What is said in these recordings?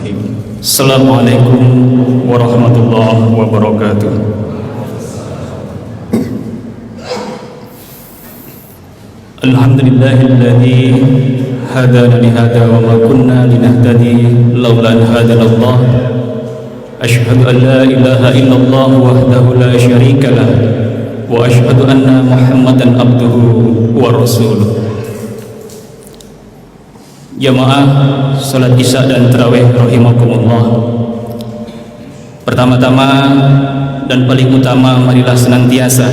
Assalamualaikum warahmatullahi wabarakatuh. Alhamdulillahilladzi hadana li hadza wa ma kunna linahtadi laula an hadana Allah. Asyhadu an la ilaha illallah wahdahu la syarika lah wa asyhadu anna Muhammadan abduhu wa rasuluh. Jamaah salat Isya dan tarawih rahimakumullah. Pertama-tama dan paling utama, marilah senantiasa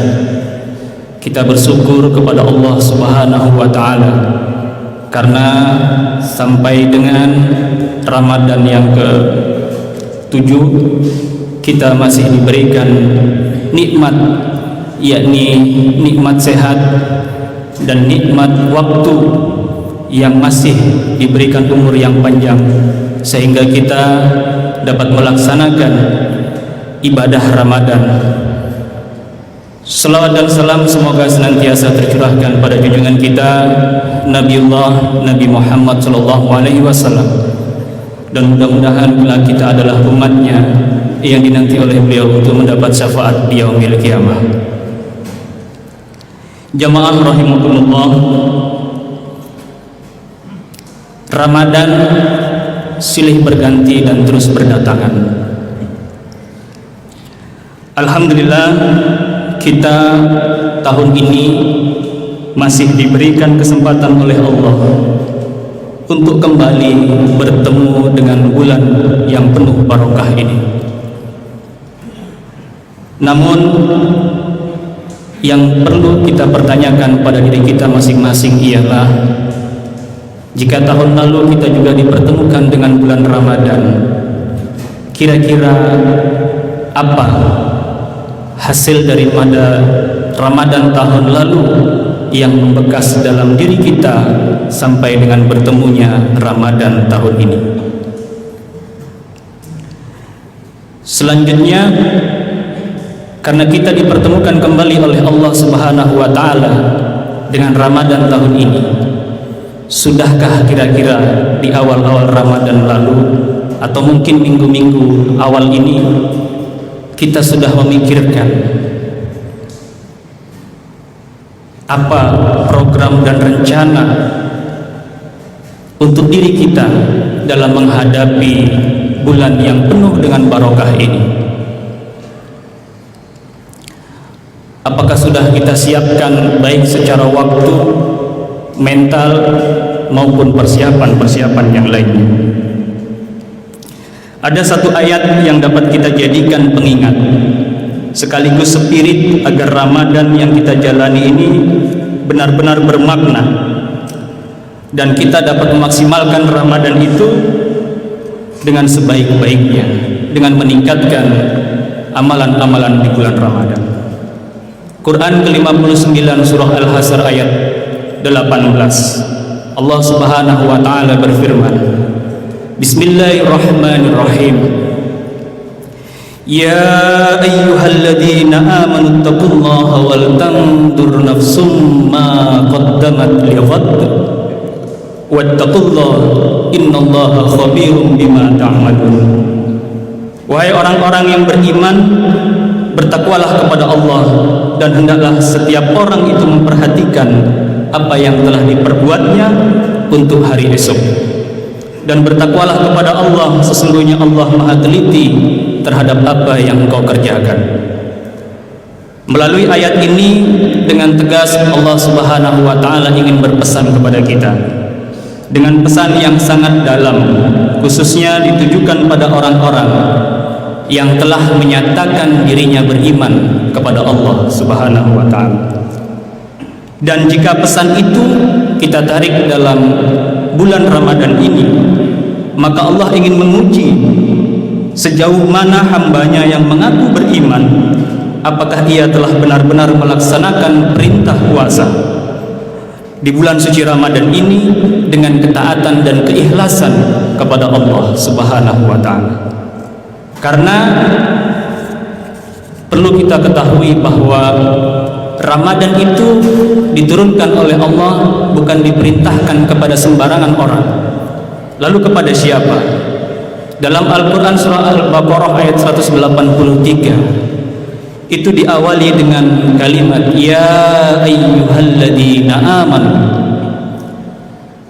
kita bersyukur kepada Allah Subhanahu wa taala karena sampai dengan Ramadan yang ke-7 kita masih diberikan nikmat, yakni nikmat sehat dan nikmat waktu yang masih diberikan umur yang panjang, sehingga kita dapat melaksanakan ibadah Ramadan. Selawat dan salam semoga senantiasa tercurahkan pada junjungan kita Nabi Muhammad SAW, dan mudah-mudahan bila kita adalah umatnya yang dinanti oleh beliau untuk mendapat syafaat di yaumil qiyamah. Jamaah rahimakumullah, Ramadan silih berganti dan terus berdatangan. Alhamdulillah, kita tahun ini masih diberikan kesempatan oleh Allah untuk kembali bertemu dengan bulan yang penuh barokah ini. Namun yang perlu kita pertanyakan pada diri kita masing-masing ialah, jika tahun lalu kita juga dipertemukan dengan bulan Ramadan, kira-kira apa hasil daripada Ramadan tahun lalu yang membekas dalam diri kita sampai dengan bertemunya Ramadan tahun ini? Selanjutnya, karena kita dipertemukan kembali oleh Allah Subhanahu wa taala dengan Ramadan tahun ini, sudahkah kira-kira di awal-awal Ramadan lalu atau mungkin minggu-minggu awal ini kita sudah memikirkan apa program dan rencana untuk diri kita dalam menghadapi bulan yang penuh dengan barokah ini? Apakah sudah kita siapkan baik secara waktu, mental, maupun persiapan-persiapan yang lainnya? Ada satu ayat yang dapat kita jadikan pengingat sekaligus spirit agar Ramadan yang kita jalani ini benar-benar bermakna dan kita dapat memaksimalkan Ramadan itu dengan sebaik-baiknya, dengan meningkatkan amalan-amalan di bulan Ramadan. Quran ke-59 surah Al-Hasr ayat 18, Allah Subhanahu wa taala berfirman, Bismillahirrahmanirrahim, Ya ayyuhalladzina amanu taqullaha wal tandur nafsum ma qaddamat lighad wattaqullaha innallaha khabirum bima ta'malun. Wahai orang-orang yang beriman, bertakwalah kepada Allah, dan hendaklah setiap orang itu memperhatikan apa yang telah diperbuatnya untuk hari esok, dan bertakwalah kepada Allah, sesungguhnya Allah Maha teliti terhadap apa yang engkau kerjakan. Melalui ayat ini dengan tegas Allah Subhanahu wa taala ingin berpesan kepada kita dengan pesan yang sangat dalam, khususnya ditujukan pada orang-orang yang telah menyatakan dirinya beriman kepada Allah Subhanahu wa taala. Dan jika pesan itu kita tarik dalam bulan Ramadan ini, maka Allah ingin menguji sejauh mana hambanya yang mengaku beriman, apakah ia telah benar-benar melaksanakan perintah puasa di bulan suci Ramadan ini dengan ketaatan dan keikhlasan kepada Allah Subhanahu wa taala. Karena perlu kita ketahui bahwa Ramadan itu diturunkan oleh Allah bukan diperintahkan kepada sembarangan orang. Lalu kepada siapa? Dalam Al-Quran surah Al-Baqarah ayat 183 itu diawali dengan kalimat ya ayyuhalladzina amanu.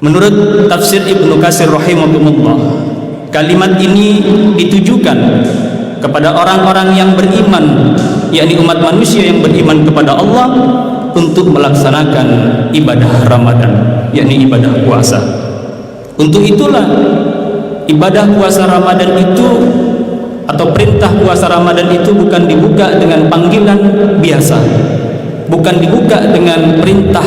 Menurut tafsir Ibnu Katsir rahimahullah, kalimat ini ditujukan kepada orang-orang yang beriman, yakni umat manusia yang beriman kepada Allah, untuk melaksanakan ibadah Ramadan, yakni ibadah puasa. Untuk itulah ibadah puasa Ramadan itu atau perintah puasa Ramadan itu bukan dibuka dengan panggilan biasa, bukan dibuka dengan perintah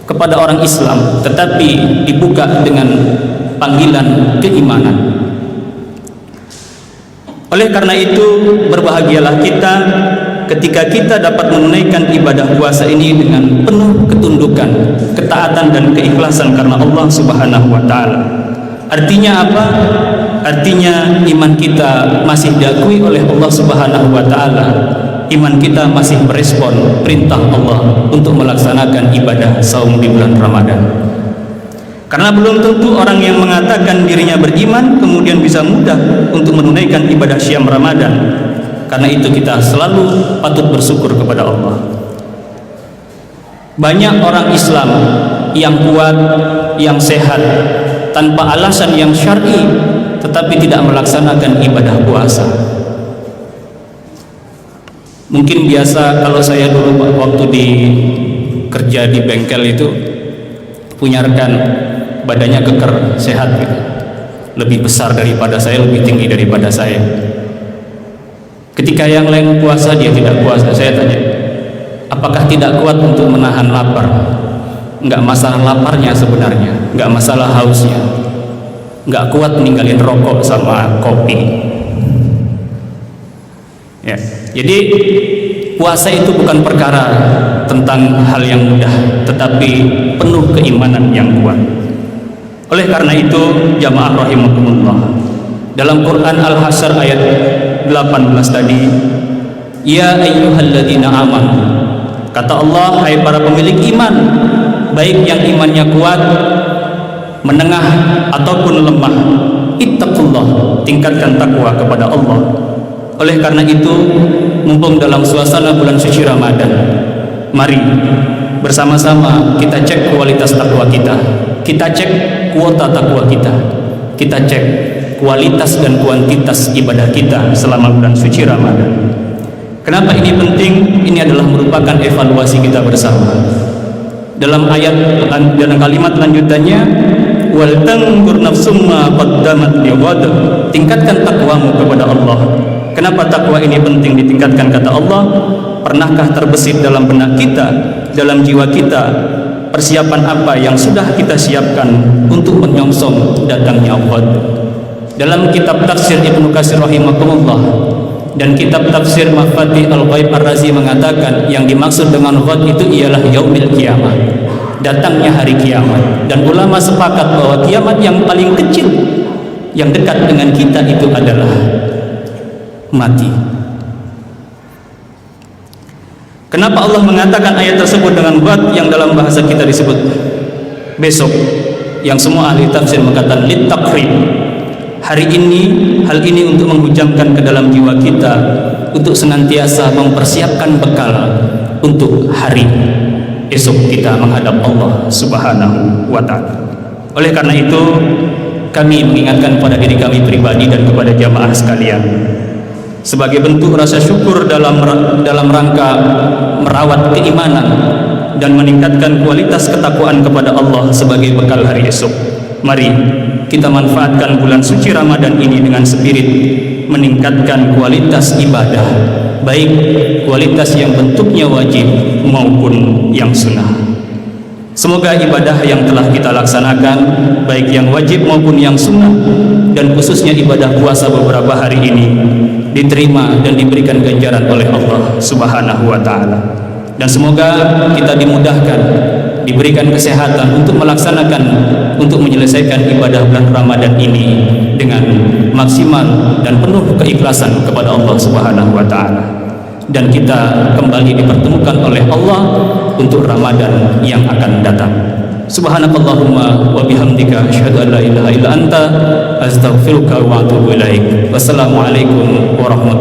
kepada orang Islam, tetapi dibuka dengan panggilan keimanan. Oleh karena itu, berbahagialah kita ketika kita dapat menunaikan ibadah puasa ini dengan penuh ketundukan, ketaatan dan keikhlasan karena Allah Subhanahu wa taala. Artinya apa? Artinya iman kita masih diakui oleh Allah Subhanahu wa taala. Iman kita masih merespon perintah Allah untuk melaksanakan ibadah saum di bulan Ramadan. Karena belum tentu orang yang mengatakan dirinya beriman kemudian bisa mudah untuk menunaikan ibadah syam Ramadan. Karena itu kita selalu patut bersyukur kepada Allah. Banyak orang Islam yang kuat, yang sehat, tanpa alasan yang syar'i, tetapi tidak melaksanakan ibadah puasa. Mungkin biasa kalau saya dulu waktu kerja di bengkel itu punya rekan badannya keker, sehat gitu, lebih besar daripada saya, lebih tinggi daripada saya. Ketika yang lain puasa dia tidak puasa, saya tanya, apakah tidak kuat untuk menahan lapar? Enggak masalah laparnya sebenarnya, enggak masalah hausnya, enggak kuat meninggalin rokok sama kopi. Ya, jadi puasa itu bukan perkara tentang hal yang mudah, tetapi penuh keimanan yang kuat. Oleh karena itu, jamaah rahimakumullah, dalam Quran Al-Hasyr ayat 18 tadi, ya ayyuhalladzina amanu, kata Allah, hai para pemilik iman, baik yang imannya kuat, menengah ataupun lemah, ittaqullah, tingkatkan takwa kepada Allah. Oleh karena itu, mumpung dalam suasana bulan suci Ramadan, mari bersama-sama kita cek kualitas takwa kita, kita cek kuota takwa kita, kita cek kualitas dan kuantitas ibadah kita selama bulan suci Ramadan. Kenapa ini penting? Ini adalah merupakan evaluasi kita bersama. Dalam ayat dan kalimat lanjutannya, wal tanzur nafsum ma qaddamat lighad, tingkatkan takwamu kepada Allah. Kenapa takwa ini penting ditingkatkan? Kata Allah, pernahkah terbesit dalam benak kita, dalam jiwa kita, persiapan apa yang sudah kita siapkan untuk menyongsong datangnya Allah? Dalam kitab tafsir Ibnu Katsir rahimahullah dan kitab tafsir Mafatih Al-Ghaib Ar-Razi mengatakan yang dimaksud dengan ghad itu ialah yaumil qiyamah, datangnya hari kiamat. Dan ulama sepakat bahwa kiamat yang paling kecil yang dekat dengan kita itu adalah mati. Kenapa Allah mengatakan ayat tersebut dengan ghad yang dalam bahasa kita disebut besok, yang semua ahli tafsir mengatakan lit-taqrib, hari ini, hal ini untuk menghujamkan ke dalam jiwa kita untuk senantiasa mempersiapkan bekal untuk hari esok kita menghadap Allah Subhanahu wa taala. Oleh karena itu, kami mengingatkan pada diri kami pribadi dan kepada jamaah sekalian, sebagai bentuk rasa syukur dalam rangka merawat keimanan dan meningkatkan kualitas ketakwaan kepada Allah sebagai bekal hari esok, mari kita manfaatkan bulan suci Ramadan ini dengan spirit meningkatkan kualitas ibadah, baik kualitas yang bentuknya wajib maupun yang sunnah. Semoga ibadah yang telah kita laksanakan, baik yang wajib maupun yang sunnah, dan khususnya ibadah puasa beberapa hari ini, diterima dan diberikan ganjaran oleh Allah Subhanahu wa taala. Dan semoga kita dimudahkan, diberikan kesehatan untuk melaksanakan, untuk menyelesaikan ibadah bulan Ramadan ini dengan maksimal dan penuh keikhlasan kepada Allah Subhanahu wa taala. Dan kita kembali dipertemukan oleh Allah untuk Ramadan yang akan datang. Subhanakallahumma wa bihamdika asyhadu an la ilaha illa anta astaghfiruka wa atubu ilaik. Wassalamualaikum warahmatullahi